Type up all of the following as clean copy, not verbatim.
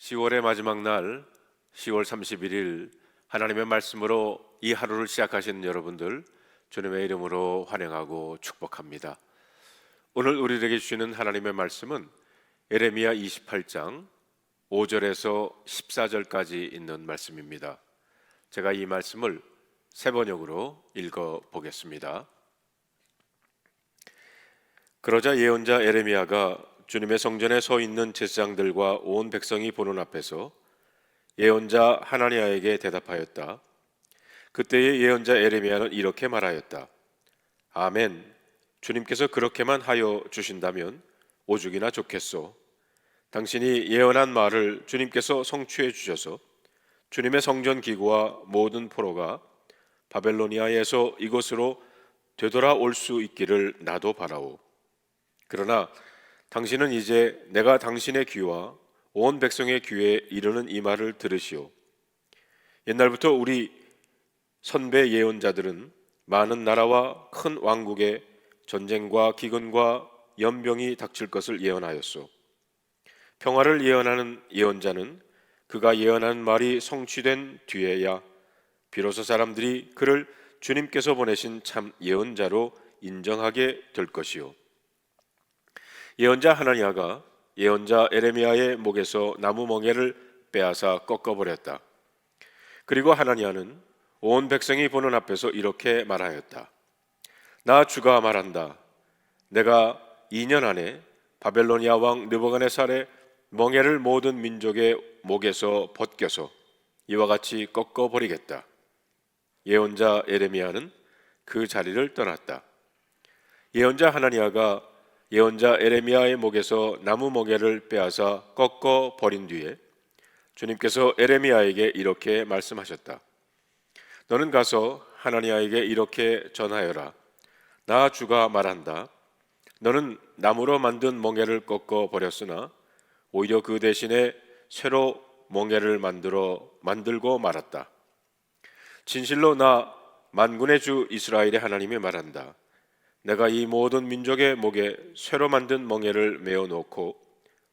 10월의 마지막 날 10월 31일 하나님의 말씀으로 이 하루를 시작하시는 여러분들 주님의 이름으로 환영하고 축복합니다. 오늘 우리에게 주시는 하나님의 말씀은 예레미야 28장 5절에서 14절까지 있는 말씀입니다. 제가 이 말씀을 세 번역으로 읽어 보겠습니다. 그러자 예언자 예레미야가 주님의 성전에 서 있는 제사장들과 온 백성이 보는 앞에서 예언자 하나니야에게 대답하였다. 그때의 예언자 예레미야는 이렇게 말하였다. 아멘. 주님께서 그렇게만 하여 주신다면 오죽이나 좋겠소. 당신이 예언한 말을 주님께서 성취해 주셔서 주님의 성전 기구와 모든 포로가 바벨로니아에서 이곳으로 되돌아올 수 있기를 나도 바라오. 그러나 당신은 이제 내가 당신의 귀와 온 백성의 귀에 이르는 이 말을 들으시오. 옛날부터 우리 선배 예언자들은 많은 나라와 큰 왕국에 전쟁과 기근과 연병이 닥칠 것을 예언하였소. 평화를 예언하는 예언자는 그가 예언한 말이 성취된 뒤에야 비로소 사람들이 그를 주님께서 보내신 참 예언자로 인정하게 될 것이요. 예언자 하나니야가 예언자 에레미야의 목에서 나무 멍에를 빼앗아 꺾어버렸다. 그리고 하나니야는 온 백성이 보는 앞에서 이렇게 말하였다. 나 주가 말한다. 내가 2년 안에 바벨로니아 왕 느부갓네살의 멍에를 모든 민족의 목에서 벗겨서 이와 같이 꺾어버리겠다. 예언자 에레미야는 그 자리를 떠났다. 예언자 하나니야가 예언자 에레미야의 목에서 나무 멍에를 빼앗아 꺾어 버린 뒤에 주님께서 에레미야에게 이렇게 말씀하셨다. 너는 가서 하나니야에게 이렇게 전하여라. 나 주가 말한다. 너는 나무로 만든 멍에를 꺾어 버렸으나 오히려 그 대신에 새로 멍에를 만들고 말았다. 진실로 나 만군의 주 이스라엘의 하나님이 말한다. 내가 이 모든 민족의 목에 새로 만든 멍에를 메어 놓고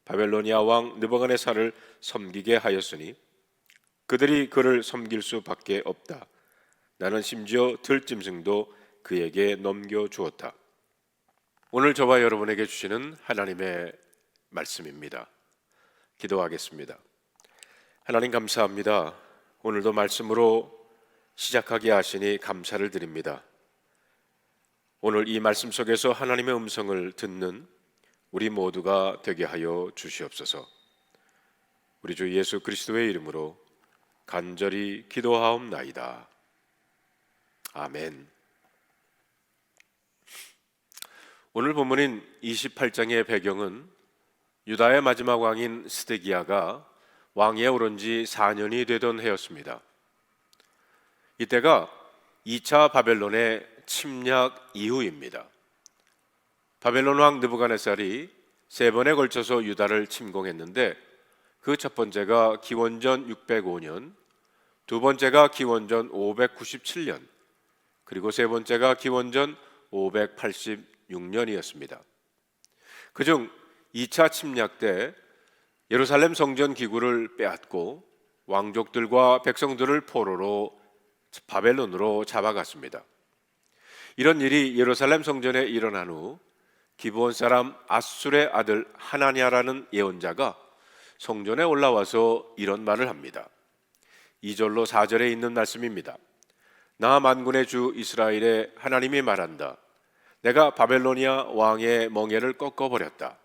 바벨로니아 왕 느부갓네살을 섬기게 하였으니 그들이 그를 섬길 수밖에 없다. 나는 심지어 들짐승도 그에게 넘겨 주었다. 오늘 저와 여러분에게 주시는 하나님의 말씀입니다. 기도하겠습니다. 하나님 감사합니다. 오늘도 말씀으로 시작하게 하시니 감사를 드립니다. 오늘 이 말씀 속에서 하나님의 음성을 듣는 우리 모두가 되게 하여 주시옵소서. 우리 주 예수 그리스도의 이름으로 간절히 기도하옵나이다. 아멘. 오늘 본문인 28장의 배경은 유다의 마지막 왕인 스데기야가 왕위에 오른 지 4년이 되던 해였습니다. 이때가 2차 바벨론의 침략 이후입니다. 바벨론 왕 느부갓네살이 3번에 걸쳐서 유다를 침공했는데 그 첫 번째가 기원전 605년, 두 번째가 기원전 597년, 그리고 세 번째가 기원전 586년이었습니다. 그중 2차 침략 때 예루살렘 성전 기구를 빼앗고 왕족들과 백성들을 포로로 바벨론으로 잡아갔습니다. 이런 일이 예루살렘 성전에 일어난 후 기브온 사람 아술의 아들 하나냐라는 예언자가 성전에 올라와서 이런 말을 합니다. 2절로 4절에 있는 말씀입니다. 나 만군의 주 이스라엘의 하나님이 말한다. 내가 바벨로니아 왕의 멍에를 꺾어버렸다.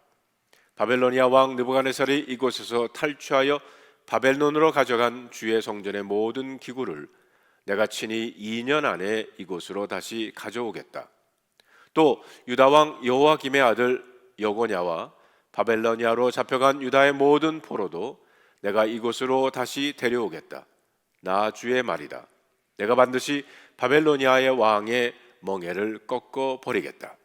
바벨로니아 왕 느부갓네살이 이곳에서 탈취하여 바벨론으로 가져간 주의 성전의 모든 기구를 내가 친히 2년 안에 이곳으로 다시 가져오겠다. 또 유다 왕 여호아김의 아들 여고냐와 바벨로니아로 잡혀간 유다의 모든 포로도 내가 이곳으로 다시 데려오겠다. 나 주의 말이다. 내가 반드시 바벨로니아의 왕의 멍에를 꺾어 버리겠다.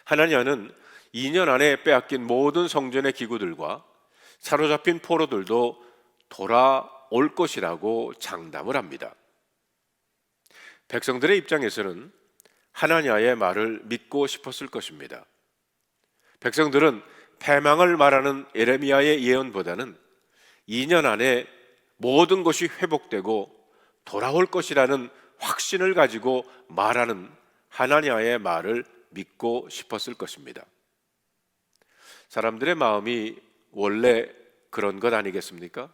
하나냐는 2년 안에 빼앗긴 모든 성전의 기구들과 사로잡힌 포로들도 돌아올 것이라고 장담을 합니다. 백성들의 입장에서는 하나냐의 말을 믿고 싶었을 것입니다. 백성들은 패망을 말하는 예레미야의 예언보다는 2년 안에 모든 것이 회복되고 돌아올 것이라는 확신을 가지고 말하는 하나냐의 말을 믿고 싶었을 것입니다. 사람들의 마음이 원래 그런 것 아니겠습니까?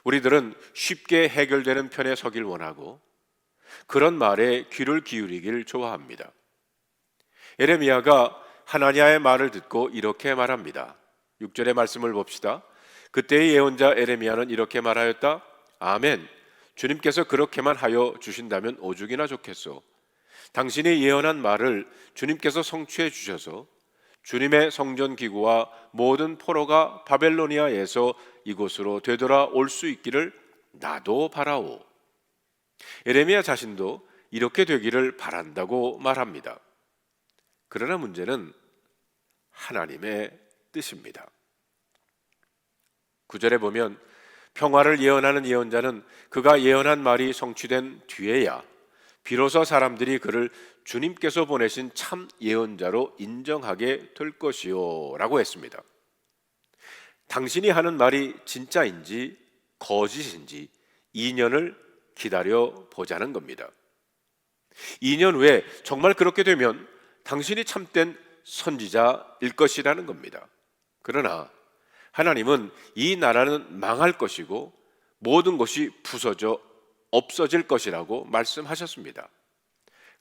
우리들은 쉽게 해결되는 편에 서길 원하고 그런 말에 귀를 기울이길 좋아합니다. 예레미야가 하나냐의 말을 듣고 이렇게 말합니다. 6절의 말씀을 봅시다. 그때의 예언자 예레미야는 이렇게 말하였다. 아멘. 주님께서 그렇게만 하여 주신다면 오죽이나 좋겠소. 당신이 예언한 말을 주님께서 성취해 주셔서 주님의 성전 기구와 모든 포로가 바벨로니아에서 이곳으로 되돌아올 수 있기를 나도 바라오. 예레미야 자신도 이렇게 되기를 바란다고 말합니다. 그러나 문제는 하나님의 뜻입니다. 9절에 보면 평화를 예언하는 예언자는 그가 예언한 말이 성취된 뒤에야 비로소 사람들이 그를 주님께서 보내신 참 예언자로 인정하게 될 것이요 라고 했습니다. 당신이 하는 말이 진짜인지 거짓인지 2년을 기다려 보자는 겁니다. 2년 후에 정말 그렇게 되면 당신이 참된 선지자일 것이라는 겁니다. 그러나 하나님은 이 나라는 망할 것이고 모든 것이 부서져 없어질 것이라고 말씀하셨습니다.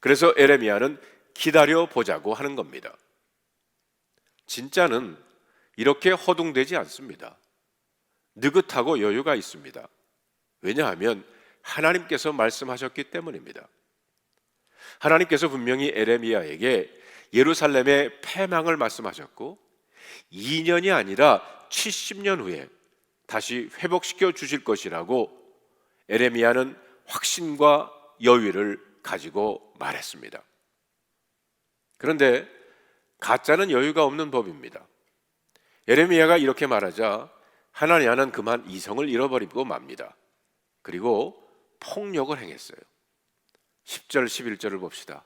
그래서 예레미야는 기다려 보자고 하는 겁니다. 진짜는 이렇게 허둥대지 않습니다. 느긋하고 여유가 있습니다. 왜냐하면 하나님께서 말씀하셨기 때문입니다. 하나님께서 분명히 예레미야에게 예루살렘의 패망을 말씀하셨고 2년이 아니라 70년 후에 다시 회복시켜 주실 것이라고 예레미야는 확신과 여유를 가지고 말했습니다. 그런데 가짜는 여유가 없는 법입니다. 예레미야가 이렇게 말하자 하나냐는 그만 이성을 잃어버리고 맙니다. 그리고 폭력을 행했어요. 10절 11절을 봅시다.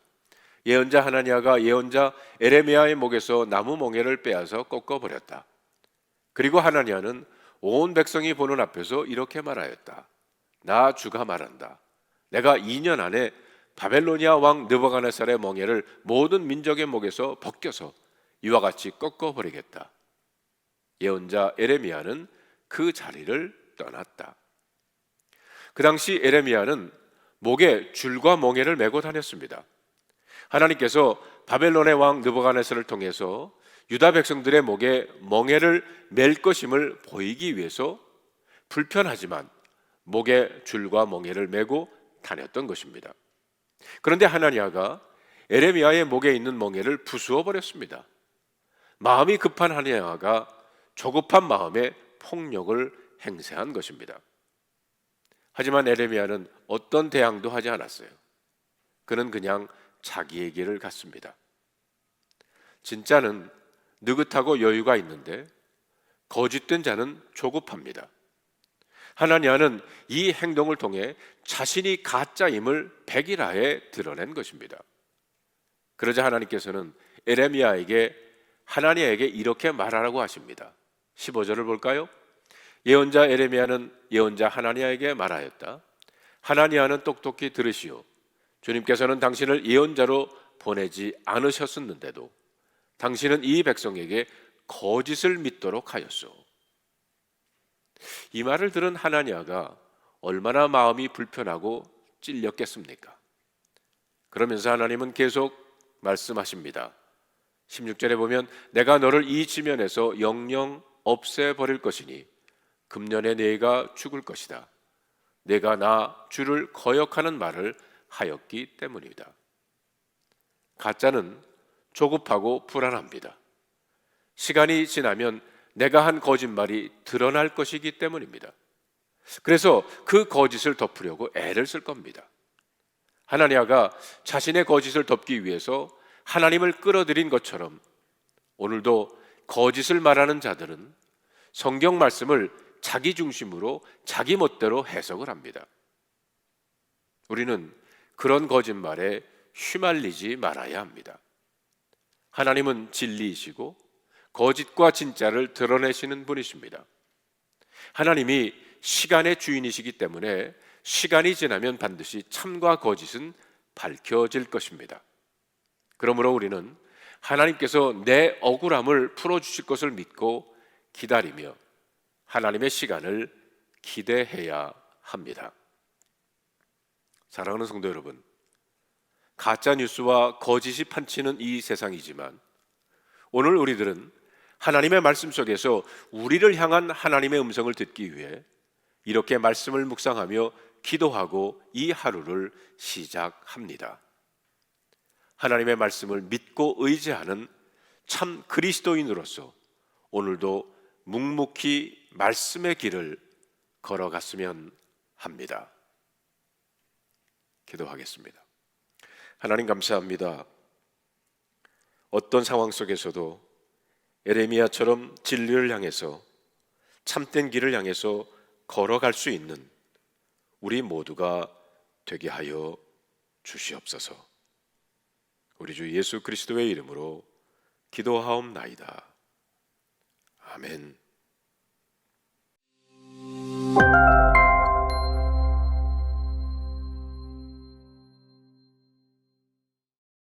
예언자 하나냐가 예언자 예레미야의 목에서 나무 멍에를 빼앗아 꺾어버렸다. 그리고 하나냐는 온 백성이 보는 앞에서 이렇게 말하였다. 나 주가 말한다. 내가 2년 안에 바벨로니아 왕 느부갓네살의 멍에를 모든 민족의 목에서 벗겨서 이와 같이 꺾어버리겠다. 예언자 예레미야는 그 자리를 떠났다. 그 당시 예레미야는 목에 줄과 멍에를 메고 다녔습니다. 하나님께서 바벨론의 왕 느부갓네살을 통해서 유다 백성들의 목에 멍에를 맬 것임을 보이기 위해서 불편하지만 목에 줄과 멍에를 메고 다녔던 것입니다. 그런데 하나냐가 예레미야의 목에 있는 멍에를 부수어 버렸습니다. 마음이 급한 하나냐가 조급한 마음에 폭력을 행사한 것입니다. 하지만 예레미야는 어떤 대항도 하지 않았어요. 그는 그냥 자기의 길을 갔습니다. 진짜는 느긋하고 여유가 있는데 거짓된 자는 조급합니다. 하나냐는 이 행동을 통해 자신이 가짜임을 백일하에 드러낸 것입니다. 그러자 하나님께서는 하나냐에게 이렇게 말하라고 하십니다. 15절을 볼까요? 예언자 예레미야는 예언자 하나냐에게 말하였다. 하나냐는 똑똑히 들으시오. 주님께서는 당신을 예언자로 보내지 않으셨었는데도 당신은 이 백성에게 거짓을 믿도록 하였소. 이 말을 들은 하나냐가 얼마나 마음이 불편하고 찔렸겠습니까? 그러면서 하나님은 계속 말씀하십니다. 16절에 보면 내가 너를 이 지면에서 영영 없애버릴 것이니 금년에 네가 죽을 것이다. 내가 나 주를 거역하는 말을 하였기 때문이다. 가짜는 조급하고 불안합니다. 시간이 지나면 내가 한 거짓말이 드러날 것이기 때문입니다. 그래서 그 거짓을 덮으려고 애를 쓸 겁니다. 하나냐가 자신의 거짓을 덮기 위해서 하나님을 끌어들인 것처럼 오늘도 거짓을 말하는 자들은 성경 말씀을 자기 중심으로 자기 멋대로 해석을 합니다. 우리는 그런 거짓말에 휘말리지 말아야 합니다. 하나님은 진리이시고 거짓과 진짜를 드러내시는 분이십니다. 하나님이 시간의 주인이시기 때문에 시간이 지나면 반드시 참과 거짓은 밝혀질 것입니다. 그러므로 우리는 하나님께서 내 억울함을 풀어주실 것을 믿고 기다리며 하나님의 시간을 기대해야 합니다. 사랑하는 성도 여러분, 가짜 뉴스와 거짓이 판치는 이 세상이지만 오늘 우리들은 하나님의 말씀 속에서 우리를 향한 하나님의 음성을 듣기 위해 이렇게 말씀을 묵상하며 기도하고 이 하루를 시작합니다. 하나님의 말씀을 믿고 의지하는 참 그리스도인으로서 오늘도 묵묵히 말씀의 길을 걸어갔으면 합니다. 기도하겠습니다. 하나님 감사합니다. 어떤 상황 속에서도 에레미야처럼 진리를 향해서 참된 길을 향해서 걸어갈 수 있는 우리 모두가 되게 하여 주시옵소서. 우리 주 예수 그리스도의 이름으로 기도하옵나이다. 아멘.